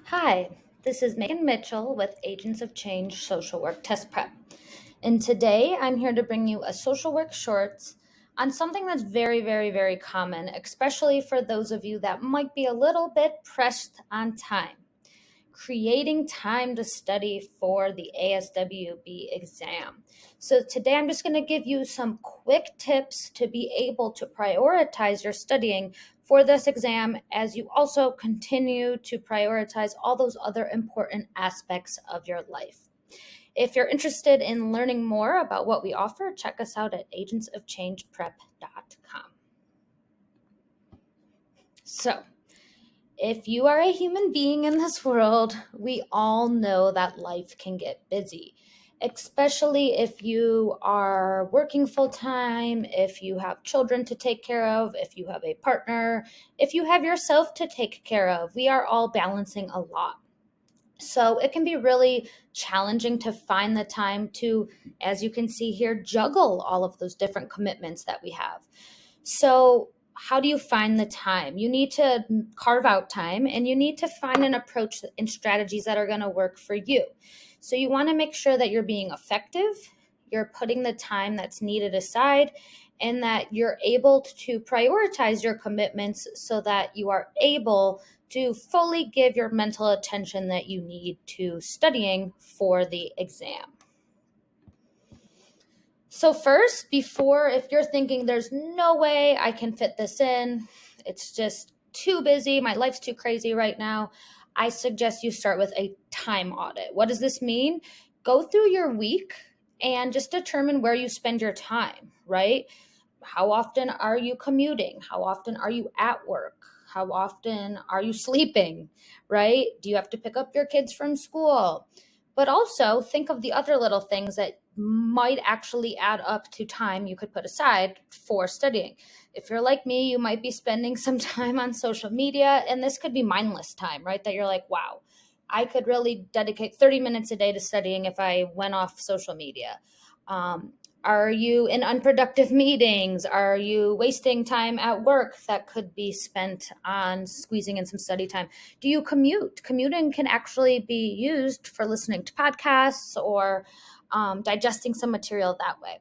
Hi, this is Megan Mitchell with Agents of Change Social Work Test Prep. And today I'm here to bring you a social work shorts on something that's very, very, very common, especially for those of you that might be a little bit pressed on time. Creating time to study for the ASWB exam. So today I'm just going to give you some quick tips to be able to prioritize your studying for this exam as you also continue to prioritize all those other important aspects of your life. If you're interested in learning more about what we offer, check us out at agentsofchangeprep.com. So, if you are a human being in this world, we all know that life can get busy, especially if you are working full time, if you have children to take care of, if you have a partner, if you have yourself to take care of. We are all balancing a lot. So it can be really challenging to find the time to, as you can see here, juggle all of those different commitments that we have. So how do you find the time? You need to carve out time and you need to find an approach and strategies that are going to work for you. So you want to make sure that you're being effective, you're putting the time that's needed aside, and that you're able to prioritize your commitments so that you are able to fully give your mental attention that you need to studying for the exam. So first, if you're thinking there's no way I can fit this in, it's just too busy, my life's too crazy right now, I suggest you start with a time audit. What does this mean? Go through your week and just determine where you spend your time, right? How often are you commuting? How often are you at work? How often are you sleeping, right? Do you have to pick up your kids from school? But also think of the other little things that might actually add up to time you could put aside for studying. If you're like me, you might be spending some time on social media, and this could be mindless time, right? That you're like, wow, I could really dedicate 30 minutes a day to studying if I went off social media. Are you in unproductive meetings? Are you wasting time at work that could be spent on squeezing in some study time? Do you commute? Commuting can actually be used for listening to podcasts or digesting some material that way.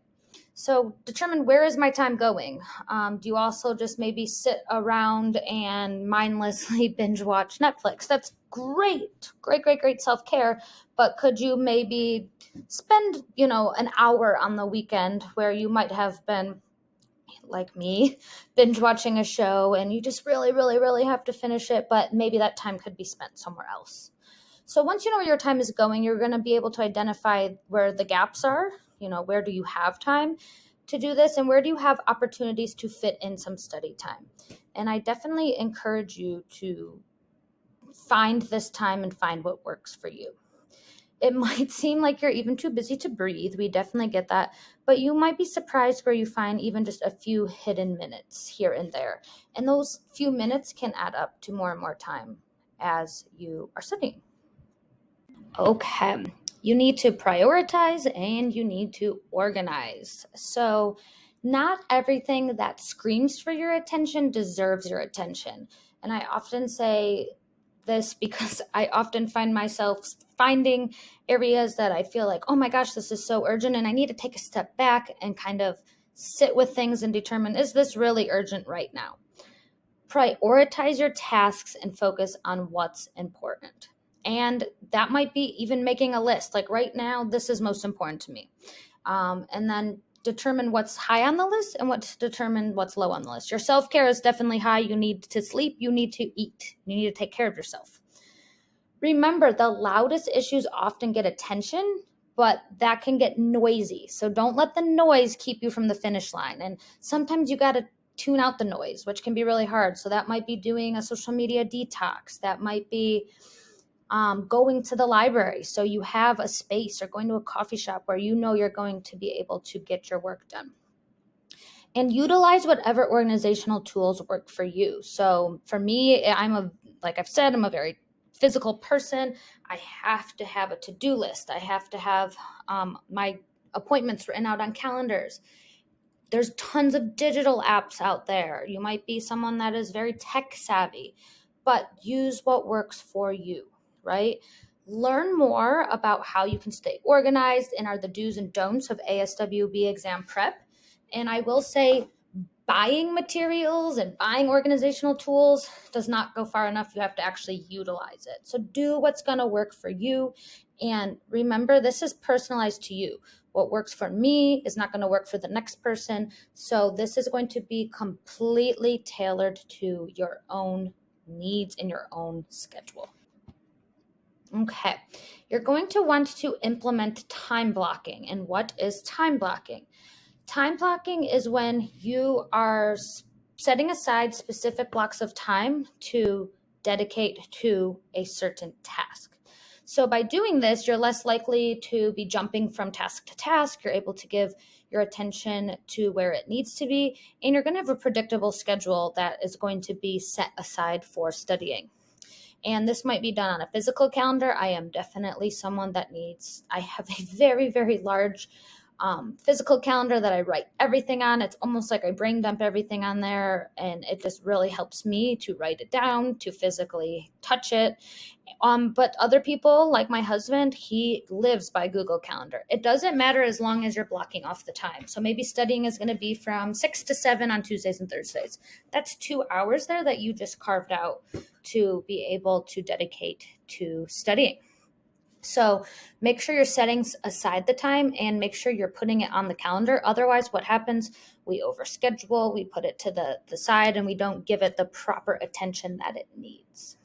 So determine, where is my time going? Do you also just maybe sit around and mindlessly binge watch Netflix? That's great, great, great, great self-care. But could you maybe spend, an hour on the weekend where you might have been, like me, binge watching a show and you just really, really, really have to finish it, but maybe that time could be spent somewhere else. So once you know where your time is going, you're going to be able to identify where the gaps are. Where do you have time to do this, and where do you have opportunities to fit in some study time? And I definitely encourage you to find this time and find what works for you. It might seem like you're even too busy to breathe. We definitely get that. But you might be surprised where you find even just a few hidden minutes here and there. And those few minutes can add up to more and more time as you are studying. Okay, you need to prioritize and you need to organize. So not everything that screams for your attention deserves your attention. And I often say this because I often find myself finding areas that I feel like, oh my gosh, this is so urgent, and I need to take a step back and kind of sit with things and determine, is this really urgent right now? Prioritize your tasks and focus on what's important. And that might be even making a list. Like right now, this is most important to me. And then determine what's high on the list and determine what's low on the list. Your self-care is definitely high. You need to sleep. You need to eat. You need to take care of yourself. Remember, the loudest issues often get attention, but that can get noisy. So don't let the noise keep you from the finish line. And sometimes you got to tune out the noise, which can be really hard. So that might be doing a social media detox. That might be going to the library so you have a space, or going to a coffee shop where you know you're going to be able to get your work done. And utilize whatever organizational tools work for you. So for me, like I've said, I'm a very physical person. I have to have a to-do list. I have to have my appointments written out on calendars. There's tons of digital apps out there. You might be someone that is very tech savvy, but use what works for you, right? Learn more about how you can stay organized and are the do's and don'ts of ASWB exam prep. And I will say, buying materials and buying organizational tools does not go far enough. You have to actually utilize it. So do what's going to work for you. And remember, this is personalized to you. What works for me is not going to work for the next person. So this is going to be completely tailored to your own needs and your own schedule. Okay, you're going to want to implement time blocking. And what is time blocking? Time blocking is when you are setting aside specific blocks of time to dedicate to a certain task. So by doing this, you're less likely to be jumping from task to task. You're able to give your attention to where it needs to be, and you're going to have a predictable schedule that is going to be set aside for studying. And this might be done on a physical calendar. I am definitely someone that I have a very, very large physical calendar that I write everything on. It's almost like I brain dump everything on there, and it just really helps me to write it down, to physically touch it. But other people, like my husband, he lives by Google Calendar. It doesn't matter as long as you're blocking off the time. So maybe studying is going to be from 6 to 7 on Tuesdays and Thursdays. That's 2 hours there that you just carved out to be able to dedicate to studying. So make sure you're setting aside the time and make sure you're putting it on the calendar. Otherwise, what happens? We overschedule, we put it to the side, and we don't give it the proper attention that it needs.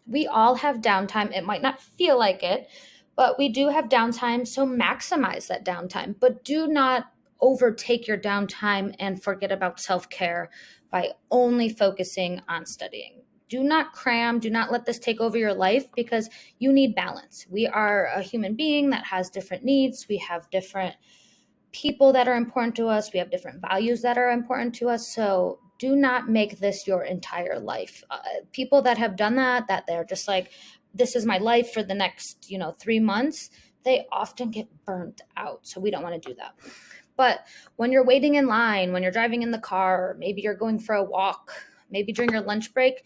We all have downtime. It might not feel like it, but we do have downtime. So maximize that downtime, but do not overtake your downtime and forget about self-care by only focusing on studying. Do not cram. Do not let this take over your life, because you need balance. We are a human being that has different needs. We have different people that are important to us. We have different values that are important to us. So do not make this your entire life. People that have done that they're just like, this is my life for the next 3 months, they often get burnt out. So we don't want to do that. But when you're waiting in line, when you're driving in the car, maybe you're going for a walk, maybe during your lunch break,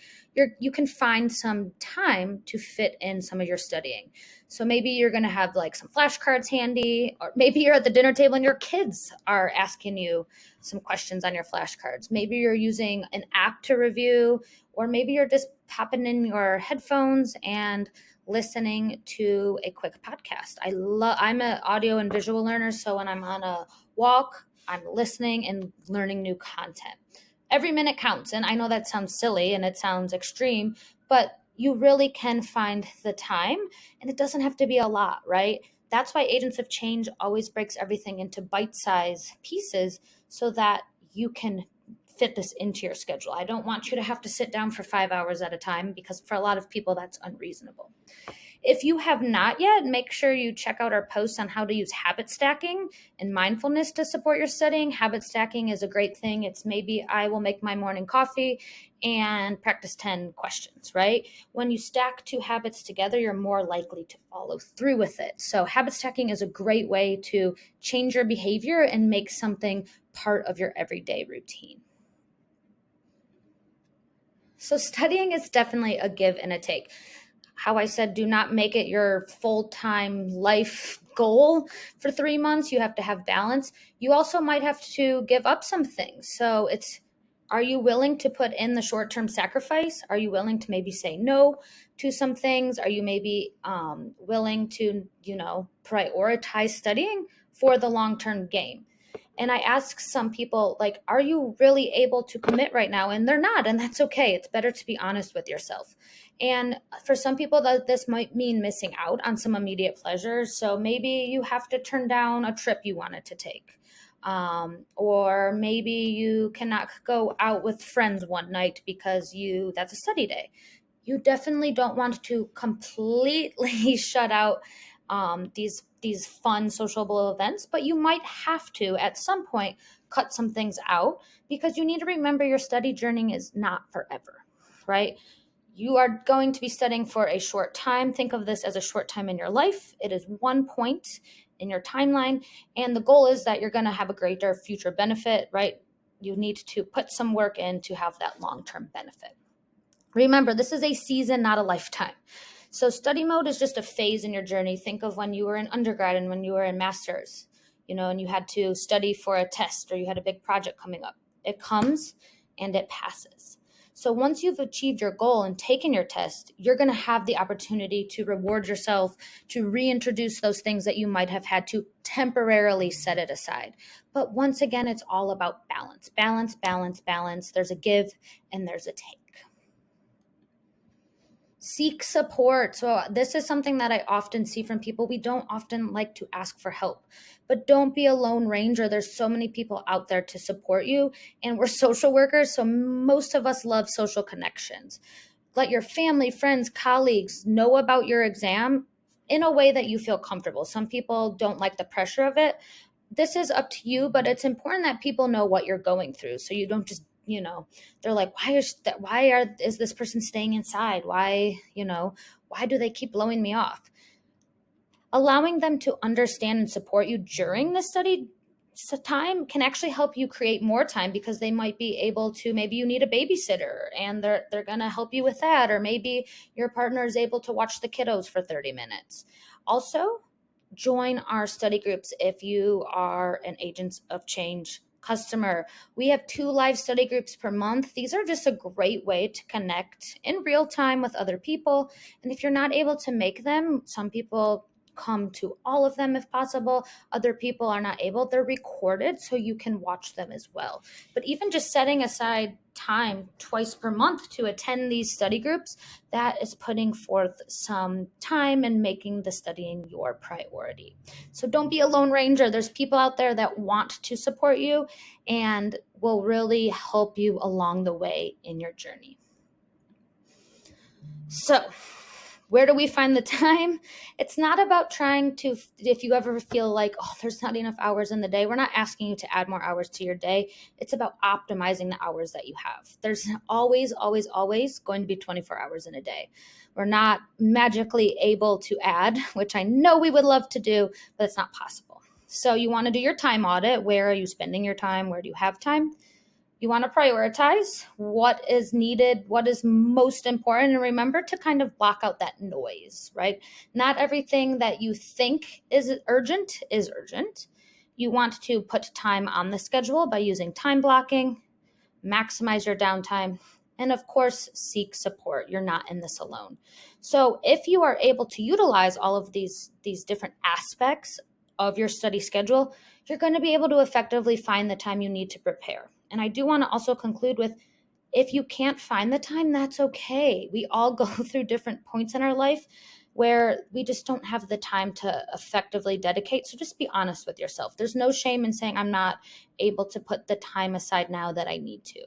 you can find some time to fit in some of your studying. So maybe you're going to have like some flashcards handy, or maybe you're at the dinner table and your kids are asking you some questions on your flashcards. Maybe you're using an app to review, or maybe you're just popping in your headphones and listening to a quick podcast. I'm an audio and visual learner, so when I'm on a walk, I'm listening and learning new content. Every minute counts. And I know that sounds silly and it sounds extreme, but you really can find the time, and it doesn't have to be a lot, right? That's why Agents of Change always breaks everything into bite-sized pieces so that you can fit this into your schedule. I don't want you to have to sit down for 5 hours at a time, because for a lot of people that's unreasonable. If you have not yet, make sure you check out our posts on how to use habit stacking and mindfulness to support your studying. Habit stacking is a great thing. It's maybe I will make my morning coffee and practice 10 questions, right? When you stack 2 habits together, you're more likely to follow through with it. So habit stacking is a great way to change your behavior and make something part of your everyday routine. So studying is definitely a give and a take. How I said, do not make it your full-time life goal for 3 months. You have to have balance. You also might have to give up some things. So are you willing to put in the short-term sacrifice? Are you willing to maybe say no to some things? Are you maybe willing to, prioritize studying for the long-term gain? And I ask some people, like, are you really able to commit right now? And they're not, and that's okay. It's better to be honest with yourself. And for some people, this might mean missing out on some immediate pleasures. So maybe you have to turn down a trip you wanted to take. Or maybe you cannot go out with friends one night because that's a study day. You definitely don't want to completely shut out these fun sociable events, but you might have to at some point cut some things out, because you need to remember your study journey is not forever, right? You are going to be studying for a short time. Think of this as a short time in your life. It is one point in your timeline, and the goal is that you're going to have a greater future benefit, right? You need to put some work in to have that long-term benefit. Remember, this is a season, not a lifetime. So study mode is just a phase in your journey. Think of when you were in undergrad and when you were in master's, and you had to study for a test or you had a big project coming up. It comes and it passes. So once you've achieved your goal and taken your test, you're going to have the opportunity to reward yourself, to reintroduce those things that you might have had to temporarily set it aside. But once again, it's all about balance, balance, balance, balance. There's a give and there's a take. Seek support. So this is something that I often see from people. We don't often like to ask for help, but don't be a lone ranger. There's so many people out there to support you, and we're social workers, so most of us love social connections. Let your family, friends, colleagues know about your exam in a way that you feel comfortable. Some people don't like the pressure of it. This is up to you, but it's important that people know what you're going through, so you don't just they're like, is this person staying inside? Why do they keep blowing me off? Allowing them to understand and support you during the study time can actually help you create more time, because they might be able to, maybe you need a babysitter and they're going to help you with that, or maybe your partner is able to watch the kiddos for 30 minutes. Also, join our study groups if you are an Agents of Change customer. We have 2 live study groups per month. These are just a great way to connect in real time with other people. And if you're not able to make them, some people come to all of them if possible. Other people are not able. They're recorded so you can watch them as well. But even just setting aside time twice per month to attend these study groups, that is putting forth some time and making the studying your priority. So don't be a lone ranger. There's people out there that want to support you and will really help you along the way in your journey. So where do we find the time? It's not about trying to, if you ever feel like, there's not enough hours in the day, we're not asking you to add more hours to your day. It's about optimizing the hours that you have. There's always, always, always going to be 24 hours in a day. We're not magically able to add, which I know we would love to do, but it's not possible. So you want to do your time audit. Where are you spending your time? Where do you have time? You want to prioritize what is needed, what is most important, and remember to kind of block out that noise, right? Not everything that you think is urgent is urgent. You want to put time on the schedule by using time blocking, maximize your downtime, and of course, seek support. You're not in this alone. So if you are able to utilize all of these different aspects of your study schedule, you're going to be able to effectively find the time you need to prepare. And I do want to also conclude with, if you can't find the time, that's okay. We all go through different points in our life where we just don't have the time to effectively dedicate. So just be honest with yourself. There's no shame in saying, I'm not able to put the time aside now that I need to.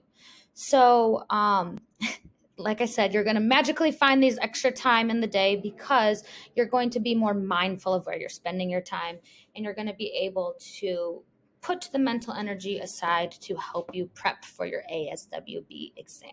So, like I said, you're going to magically find these extra time in the day because you're going to be more mindful of where you're spending your time, and you're going to be able to put the mental energy aside to help you prep for your ASWB exam.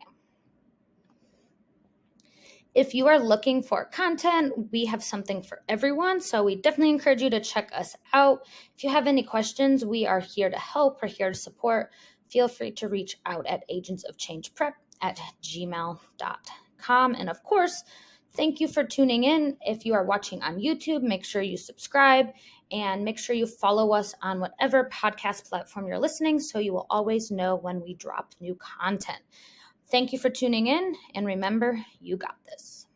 If you are looking for content, we have something for everyone, so we definitely encourage you to check us out. If you have any questions, we are here to help. We're here to support. Feel free to reach out at agentsofchangeprep@gmail.com. And of course, thank you for tuning in. If you are watching on YouTube, make sure you subscribe and make sure you follow us on whatever podcast platform you're listening so you will always know when we drop new content. Thank you for tuning in, and remember, you got this.